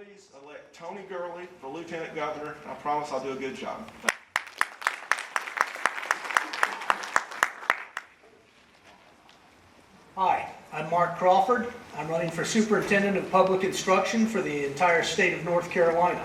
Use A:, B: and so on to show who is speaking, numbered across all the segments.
A: please elect Tony Gurley for Lieutenant Governor. I promise I'll do a good job.
B: Hi, I'm Mark Crawford. I'm running for Superintendent of Public Instruction for the entire state of North Carolina.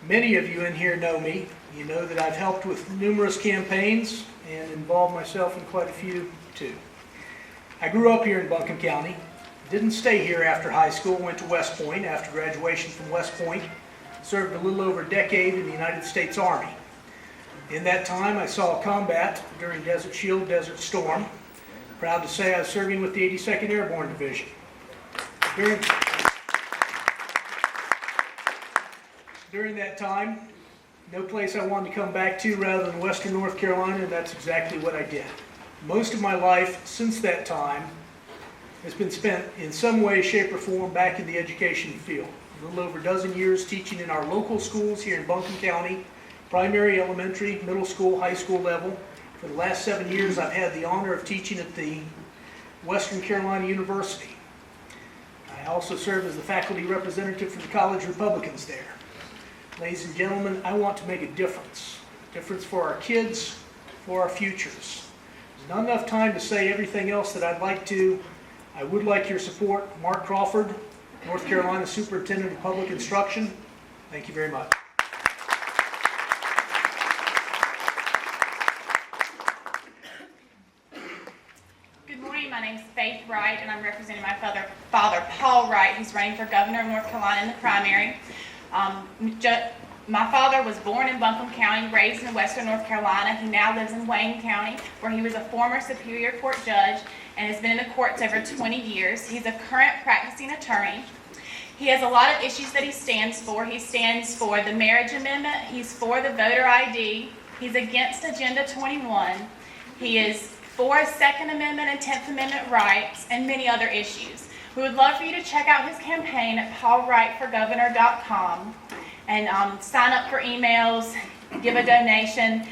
B: Many of you in here know me. You know that I've helped with numerous campaigns and involved myself in quite a few too. I grew up here in Buncombe County. Didn't stay here after high school, went to West Point. After graduation from West Point, served a little over a decade in the United States Army. In that time, I saw combat during Desert Shield, Desert Storm. Proud to say I was serving with the 82nd Airborne Division. During that time, no place I wanted to come back to rather than Western North Carolina, and that's exactly what I did. Most of my life since that time has been spent in some way, shape, or form back in the education field. A little over a dozen years teaching in our local schools here in Buncombe County, primary, elementary, middle school, high school level. For the last 7 years, I've had the honor of teaching at the Western Carolina University. I also serve as the faculty representative for the college Republicans there. Ladies and gentlemen, I want to make a difference for our kids, for our futures. There's not enough time to say everything else that I'd like to. I would like your support. Mark Crawford, North Carolina Superintendent of Public Instruction. Thank you very much.
C: Good morning. My name is Faith Wright, and I'm representing my father, Paul Wright, who's running for governor of North Carolina in the primary. My father was born in Buncombe County, raised in Western North Carolina. He now lives in Wayne County, where he was a former Superior Court judge and has been in the courts over 20 years. He's a current practicing attorney. He has a lot of issues that he stands for. He stands for the marriage amendment. He's for the voter ID. He's against Agenda 21. He is for Second Amendment and 10th Amendment rights and many other issues. We would love for you to check out his campaign at paulwrightforgovernor.com and sign up for emails, give a donation,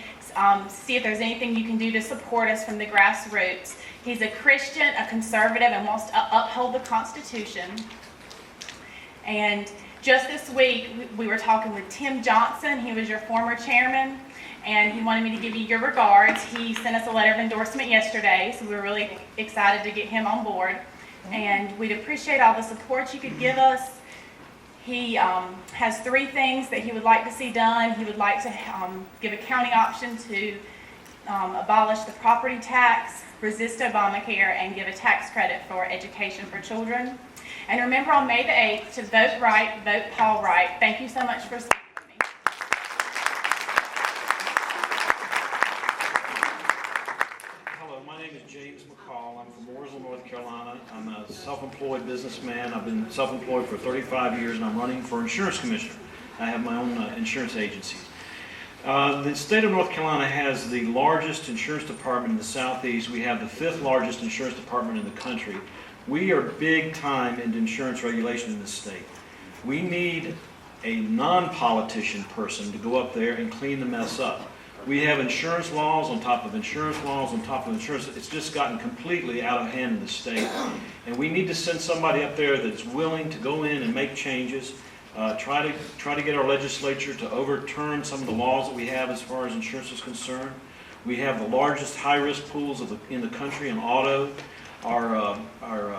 C: see if there's anything you can do to support us from the grassroots. He's a Christian, a conservative, and wants to uphold the Constitution. And just this week, we were talking with Tim Johnson. He was your former chairman, and he wanted me to give you your regards. He sent us a letter of endorsement yesterday, so we were really excited to get him on board. And we'd appreciate all the support you could give us. He has 3 things that he would like to see done. He would like to give a county option to abolish the property tax, resist Obamacare, and give a tax credit for education for children. And remember on May the 8th to vote right, vote Paul Wright. Thank you so much for speaking with me.
D: Hello, my name is James McCall. I'm from Mooresville, North Carolina. I'm a self-employed businessman. I've been self-employed for 35 years, and I'm running for insurance commissioner. I have my own insurance agency. The state of North Carolina has the largest insurance department in the Southeast. We have the 5th largest insurance department in the country. We are big time into insurance regulation in this state. We need a non-politician person to go up there and clean the mess up. We have insurance laws on top of insurance laws on top of insurance. It's just gotten completely out of hand in the state. And we need to send somebody up there that's willing to go in and make changes, try to get our legislature to overturn some of the laws that we have as far as insurance is concerned. We have the largest high-risk pools in the country in auto. Our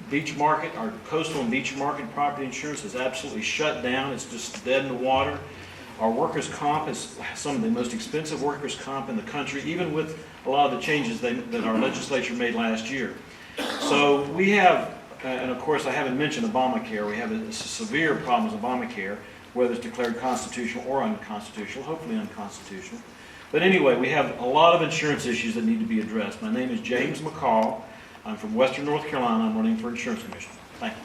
D: beach market, our coastal and beach market property insurance is absolutely shut down. It's just dead in the water. Our workers' comp is some of the most expensive workers' comp in the country, even with a lot of the changes that our legislature made last year. So we have, and of course I haven't mentioned Obamacare, we have a severe problem with Obamacare, whether it's declared constitutional or unconstitutional, hopefully unconstitutional. But anyway, we have a lot of insurance issues that need to be addressed. My name is James McCall. I'm from Western North Carolina. I'm running for insurance commissioner. Thank you.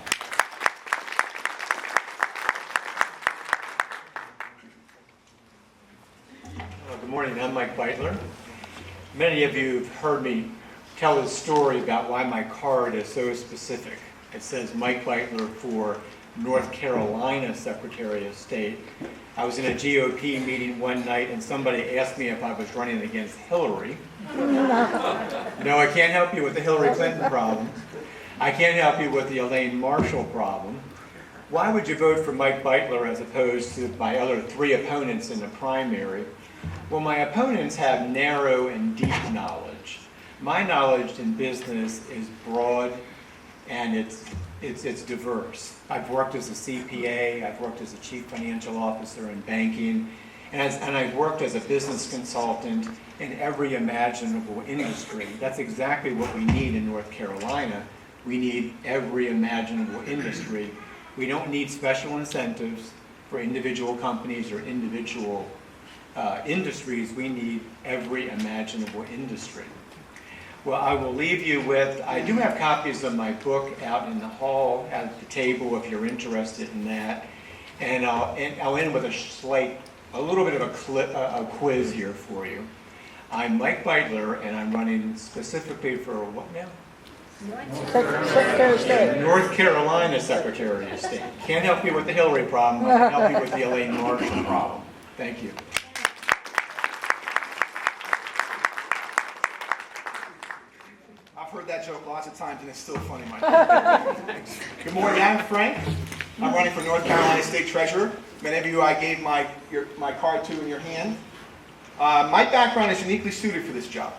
E: Good morning, I'm Mike Beitler. Many of you have heard me tell a story about why my card is so specific. It says Mike Beitler for North Carolina Secretary of State. I was in a GOP meeting one night and somebody asked me if I was running against Hillary. No, I can't help you with the Hillary Clinton problem. I can't help you with the Elaine Marshall problem. why would you vote for Mike Beitler as opposed to my other 3 opponents in the primary? Well, my opponents have narrow and deep knowledge. My knowledge in business is broad and it's diverse. I've worked as a CPA, I've worked as a chief financial officer in banking, and I've worked as a business consultant in every imaginable industry. That's exactly what we need in North Carolina. We need every imaginable industry. We don't need special incentives for individual companies or individual industries. We need every imaginable industry. Well, I will leave you with, I do have copies of my book out in the hall at the table if you're interested in that. And I'll end with a little bit of a quiz here for you. I'm Mike Beitler, and I'm running specifically for what now?
F: Secretary of State.
E: North Carolina Secretary of State. Can't help you with the Hillary problem. I can help you with the Elaine Marshall problem. Thank you.
A: I've heard that joke lots of times, and it's still funny, Mike. Good morning, I'm Frank. I'm running for North Carolina State Treasurer. Many of you I gave my card to in your hand. My background is uniquely suited for this job.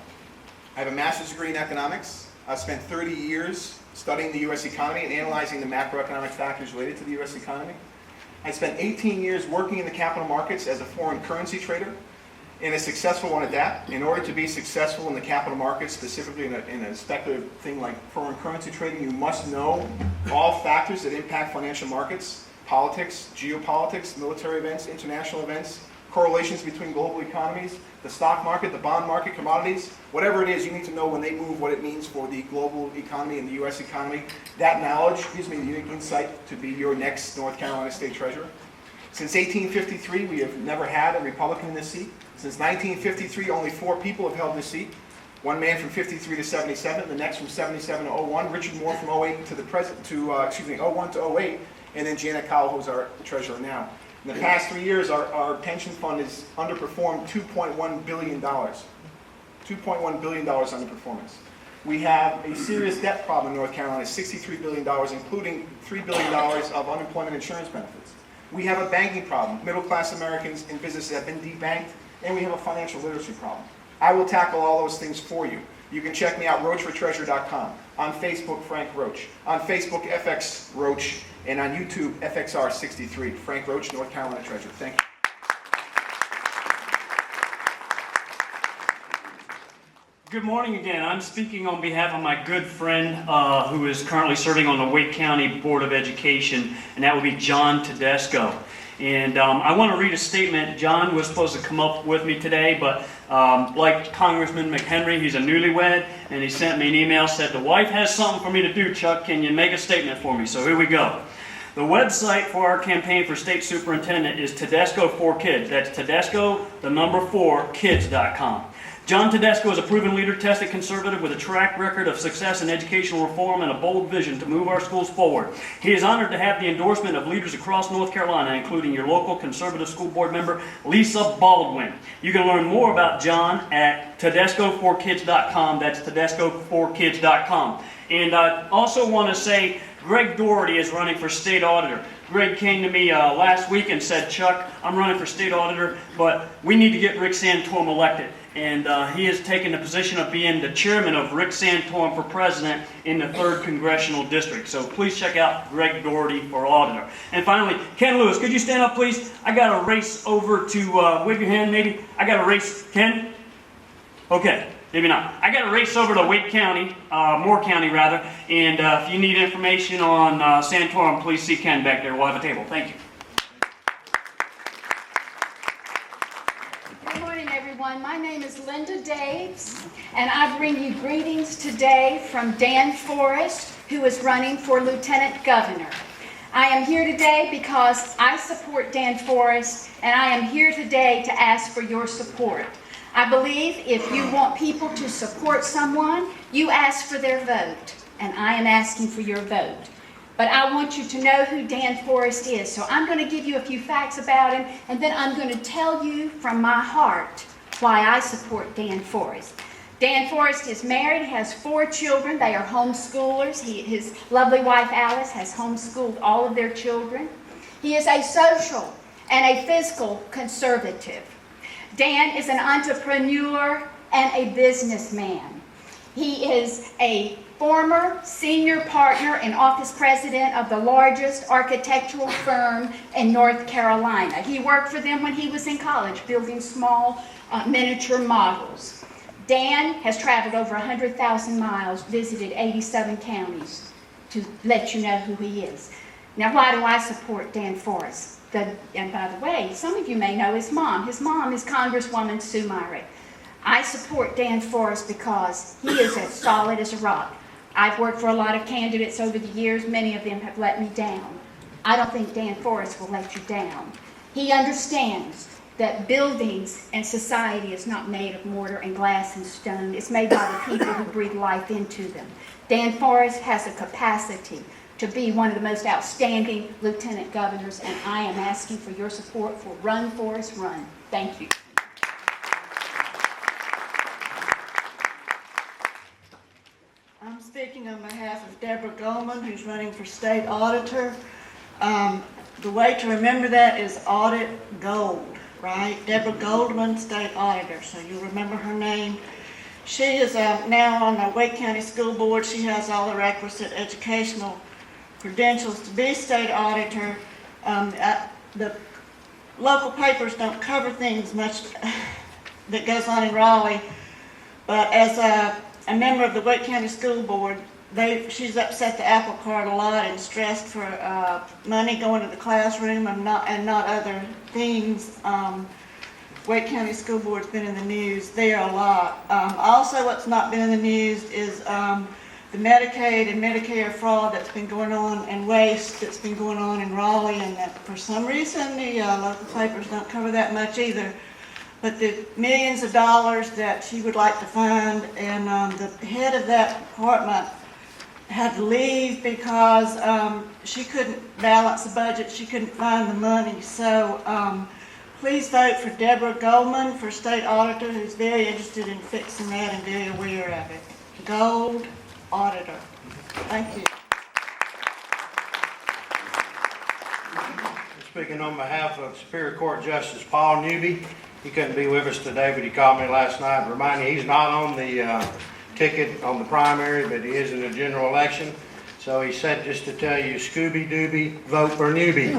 A: I have a master's degree in economics. I've spent 30 years studying the U.S. economy and analyzing the macroeconomic factors related to the U.S. economy. I spent 18 years working in the capital markets as a foreign currency trader, and a successful one at that. In order to be successful in the capital markets, specifically in a speculative thing like foreign currency trading, you must know all factors that impact financial markets, politics, geopolitics, military events, international events, correlations between global economies, the stock market, the bond market, commodities, whatever it is, you need to know when they move what it means for the global economy and the U.S. economy. That knowledge gives me the unique insight to be your next North Carolina State Treasurer. Since 1853, we have never had a Republican in this seat. Since 1953, only 4 people have held this seat. One man from 53 to 77, the next from 77 to 01, Richard Moore from 08 to the present, to 01 to 08, and then Janet Cowell, who's our treasurer now. In the past 3 years, our pension fund has underperformed $2.1 billion. $2.1 billion underperformance. We have a serious debt problem in North Carolina, $63 billion, including $3 billion of unemployment insurance benefits. We have a banking problem. Middle-class Americans and businesses have been debanked, and we have a financial literacy problem. I will tackle all those things for you. You can check me out, roachfortreasure.com. On Facebook, Frank Roach. On Facebook, FX Roach. And on YouTube, FXR63. Frank Roach, North Carolina Treasurer. Thank you.
G: Good morning again. I'm speaking on behalf of my good friend who is currently serving on the Wake County Board of Education, and that would be John Tedesco. And I want to read a statement. John was supposed to come up with me today, but like Congressman McHenry, he's a newlywed, and he sent me an email, said, "The wife has something for me to do, Chuck. Can you make a statement for me?" So here we go. The website for our campaign for state superintendent is Tedesco4Kids. That's Tedesco, the number 4kids.com. John Tedesco is a proven leader, tested conservative with a track record of success in educational reform and a bold vision to move our schools forward. He is honored to have the endorsement of leaders across North Carolina, including your local conservative school board member, Lisa Baldwin. You can learn more about John at Tedesco4kids.com. That's Tedesco4kids.com. And I also want to say Greg Doherty is running for state auditor. Greg came to me last week and said, "Chuck, I'm running for state auditor, but we need to get Rick Santorum elected." And he has taken the position of being the chairman of Rick Santorum for president in the 3rd Congressional District. So please check out Greg Doherty for auditor. And finally, Ken Lewis, could you stand up, please? I got to race over to, wave your hand maybe. I got to race, Ken? Okay. Maybe not. I got to race over to Wake County, Moore County rather, and if you need information on Santorum, please see Ken back there. We'll have a table. Thank you.
H: Good morning, everyone. My name is Linda Daves, and I bring you greetings today from Dan Forrest, who is running for Lieutenant Governor. I am here today because I support Dan Forrest, and I am here today to ask for your support. I believe if you want people to support someone, you ask for their vote, and I am asking for your vote. But I want you to know who Dan Forrest is, so I'm going to give you a few facts about him, and then I'm going to tell you from my heart why I support Dan Forrest. Dan Forrest is married, has 4 children. They are homeschoolers. His lovely wife Alice has homeschooled all of their children. He is a social and a fiscal conservative. Dan is an entrepreneur and a businessman. He is a former senior partner and office president of the largest architectural firm in North Carolina. He worked for them when he was in college, building small miniature models. Dan has traveled over 100,000 miles, visited 87 counties, to let you know who he is. Now, why do I support Dan Forrest? And by the way, some of you may know his mom. His mom is Congresswoman Sue Myrick. I support Dan Forrest because he is as solid as a rock. I've worked for a lot of candidates over the years. Many of them have let me down. I don't think Dan Forrest will let you down. He understands that buildings and society is not made of mortar and glass and stone. It's made by the people who breathe life into them. Dan Forrest has a capacity to be one of the most outstanding lieutenant governors, and I am asking for your support for Run Forrest Run. Thank you.
I: I'm speaking on behalf of Deborah Goldman, who's running for state auditor. The way to remember that is audit gold, right? Deborah Goldman, state auditor, so you'll remember her name. She is now on the Wake County School Board. She has all the requisite educational credentials to be state auditor. The local papers don't cover things much that goes on in Raleigh, but as a member of the Wake County School Board, she's upset the apple cart a lot and stressed for money going to the classroom and not other things. Wake County School Board's been in the news there a lot. Also, what's not been in the news is the Medicaid and Medicare fraud that's been going on and waste that's been going on in Raleigh, and that for some reason the local papers don't cover that much either. But the millions of dollars that she would like to fund, and the head of that department had to leave because she couldn't balance the budget. She couldn't find the money. So please vote for Deborah Goldman for state auditor, who's very interested in fixing that and very aware of it. Gold auditor. Thank you.
J: Speaking on behalf of Superior Court Justice Paul Newby. He couldn't be with us today, but he called me last night. Remind you, he's not on the ticket on the primary, but he is in the general election. So he said just to tell you, Scooby-Dooby, vote for Newby.